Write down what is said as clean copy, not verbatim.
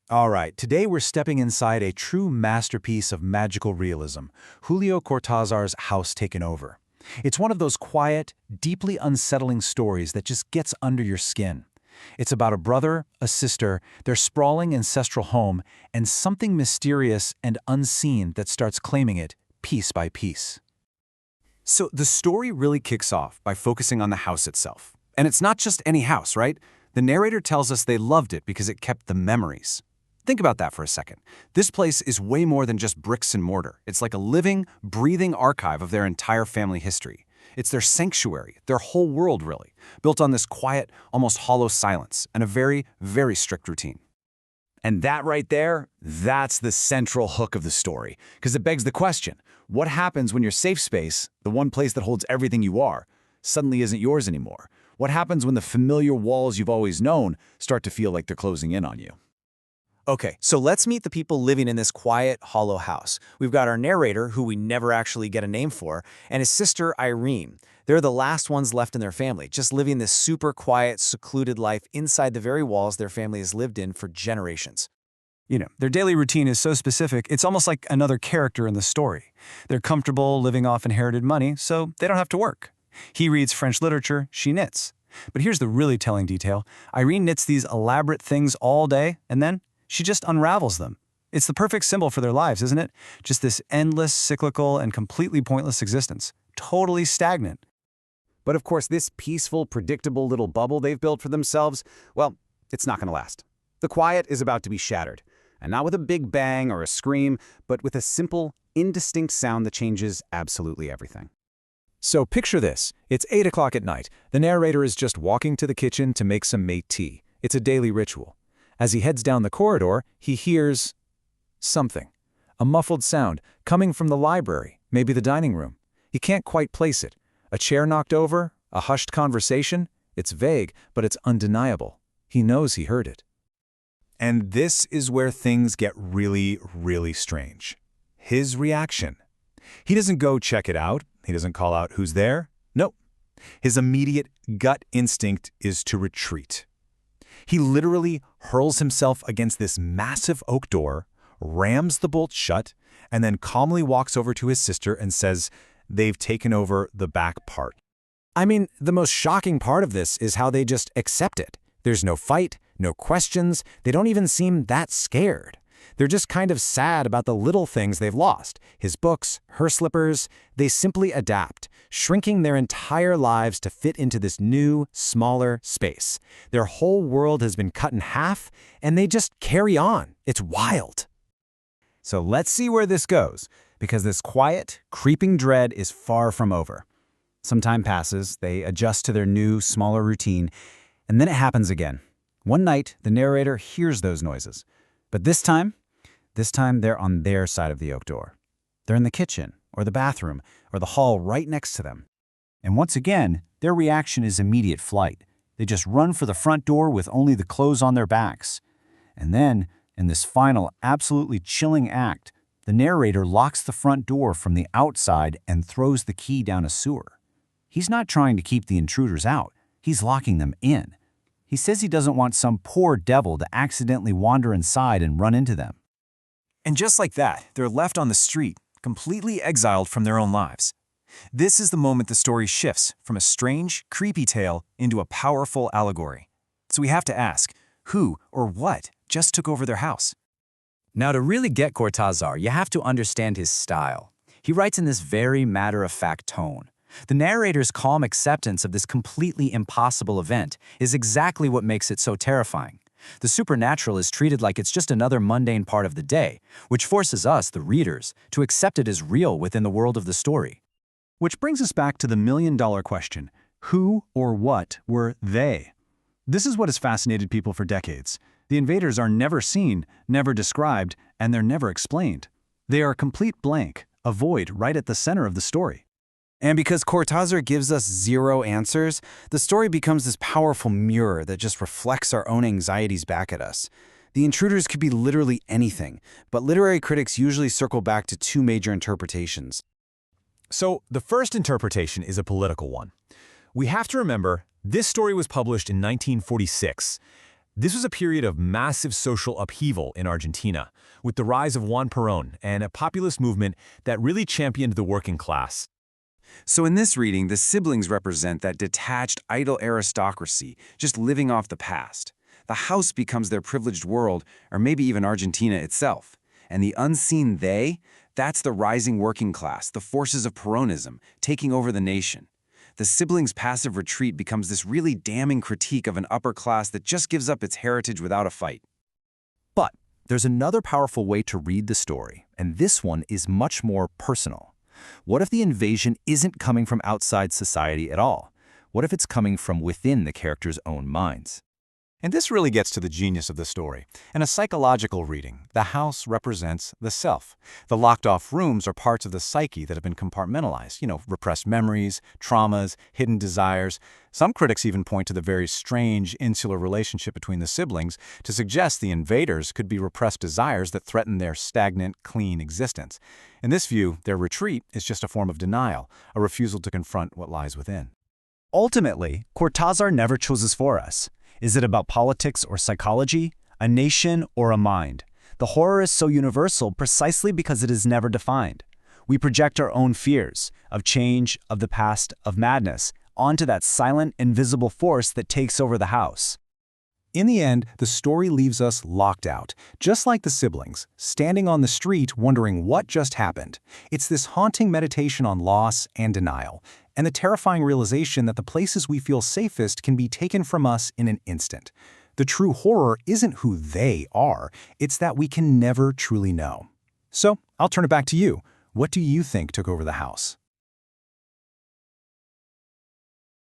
All right, today we're stepping inside a true masterpiece of magical realism, Julio Cortázar's House Taken Over. It's one of those quiet, deeply unsettling stories that just gets under your skin. It's about a brother, a sister, their sprawling ancestral home, and something mysterious and unseen that starts claiming it piece by piece. So the story really kicks off by focusing on the house itself. And it's not just any house, right? The narrator tells us they loved it because it kept the memories. Think about that for a second. This place is way more than just bricks and mortar. It's like a living, breathing archive of their entire family history. It's their sanctuary, their whole world really, built on this quiet, almost hollow silence and a very, very strict routine. And that right there, that's the central hook of the story, because it begs the question, what happens when your safe space, the one place that holds everything you are, suddenly isn't yours anymore? What happens when the familiar walls you've always known start to feel like they're closing in on you? Okay, so let's meet the people living in this quiet, hollow house. We've got our narrator, who we never actually get a name for, and his sister, Irene. They're the last ones left in their family, just living this super quiet, secluded life inside the very walls their family has lived in for generations. Their daily routine is so specific, it's almost like another character in the story. They're comfortable living off inherited money, so they don't have to work. He reads French literature, she knits. But here's the really telling detail. Irene knits these elaborate things all day, and then she just unravels them. It's the perfect symbol for their lives, isn't it? Just this endless, cyclical, and completely pointless existence. Totally stagnant. But of course, this peaceful, predictable little bubble they've built for themselves, well, it's not going to last. The quiet is about to be shattered. And not with a big bang or a scream, but with a simple, indistinct sound that changes absolutely everything. So picture this. It's 8 o'clock at night. The narrator is just walking to the kitchen to make some mate tea. It's a daily ritual. As he heads down the corridor, he hears something. A muffled sound coming from the library, maybe the dining room. He can't quite place it. A chair knocked over? A hushed conversation? It's vague, but it's undeniable. He knows he heard it. And this is where things get really, really strange. His reaction. He doesn't go check it out. He doesn't call out who's there. Nope. His immediate gut instinct is to retreat. He literally hurls himself against this massive oak door, rams the bolt shut, and then calmly walks over to his sister and says, "They've taken over the back part." I mean, the most shocking part of this is how they just accept it. There's no fight, no questions, they don't even seem that scared. They're just kind of sad about the little things they've lost. His books, her slippers, they simply adapt, shrinking their entire lives to fit into this new, smaller space. Their whole world has been cut in half, and they just carry on. It's wild. So let's see where this goes, because this quiet, creeping dread is far from over. Some time passes, they adjust to their new, smaller routine, and then it happens again. One night, the narrator hears those noises. But this time they're on their side of the oak door. They're in the kitchen, or the bathroom, or the hall right next to them. And once again, their reaction is immediate flight. They just run for the front door with only the clothes on their backs. And then, in this final, absolutely chilling act, the narrator locks the front door from the outside and throws the key down a sewer. He's not trying to keep the intruders out. He's locking them in. He says he doesn't want some poor devil to accidentally wander inside and run into them. And just like that, they're left on the street, completely exiled from their own lives. This is the moment the story shifts from a strange, creepy tale into a powerful allegory. So we have to ask, who or what just took over their house? Now, to really get Cortázar, you have to understand his style. He writes in this very matter-of-fact tone. The narrator's calm acceptance of this completely impossible event is exactly what makes it so terrifying. The supernatural is treated like it's just another mundane part of the day, which forces us, the readers, to accept it as real within the world of the story. Which brings us back to the million-dollar question. Who or what were they? This is what has fascinated people for decades. The invaders are never seen, never described, and they're never explained. They are a complete blank, a void right at the center of the story. And because Cortázar gives us zero answers, the story becomes this powerful mirror that just reflects our own anxieties back at us. The intruders could be literally anything, but literary critics usually circle back to two major interpretations. So the first interpretation is a political one. We have to remember, this story was published in 1946. This was a period of massive social upheaval in Argentina, with the rise of Juan Perón and a populist movement that really championed the working class. So in this reading, the siblings represent that detached, idle aristocracy, just living off the past. The house becomes their privileged world, or maybe even Argentina itself. And the unseen they, that's the rising working class, the forces of Peronism, taking over the nation. The siblings' passive retreat becomes this really damning critique of an upper class that just gives up its heritage without a fight. But there's another powerful way to read the story, and this one is much more personal. What if the invasion isn't coming from outside society at all? What if it's coming from within the characters' own minds? And this really gets to the genius of the story. In a psychological reading, the house represents the self. The locked-off rooms are parts of the psyche that have been compartmentalized, repressed memories, traumas, hidden desires. Some critics even point to the very strange, insular relationship between the siblings to suggest the invaders could be repressed desires that threaten their stagnant, clean existence. In this view, their retreat is just a form of denial, a refusal to confront what lies within. Ultimately, Cortázar never chooses for us. Is it about politics or psychology, a nation or a mind? The horror is so universal precisely because it is never defined. We project our own fears of change, of the past, of madness, onto that silent, invisible force that takes over the house. In the end, the story leaves us locked out, just like the siblings, standing on the street wondering what just happened. It's this haunting meditation on loss and denial, and the terrifying realization that the places we feel safest can be taken from us in an instant. The true horror isn't who they are, it's that we can never truly know. So, I'll turn it back to you. What do you think took over the house?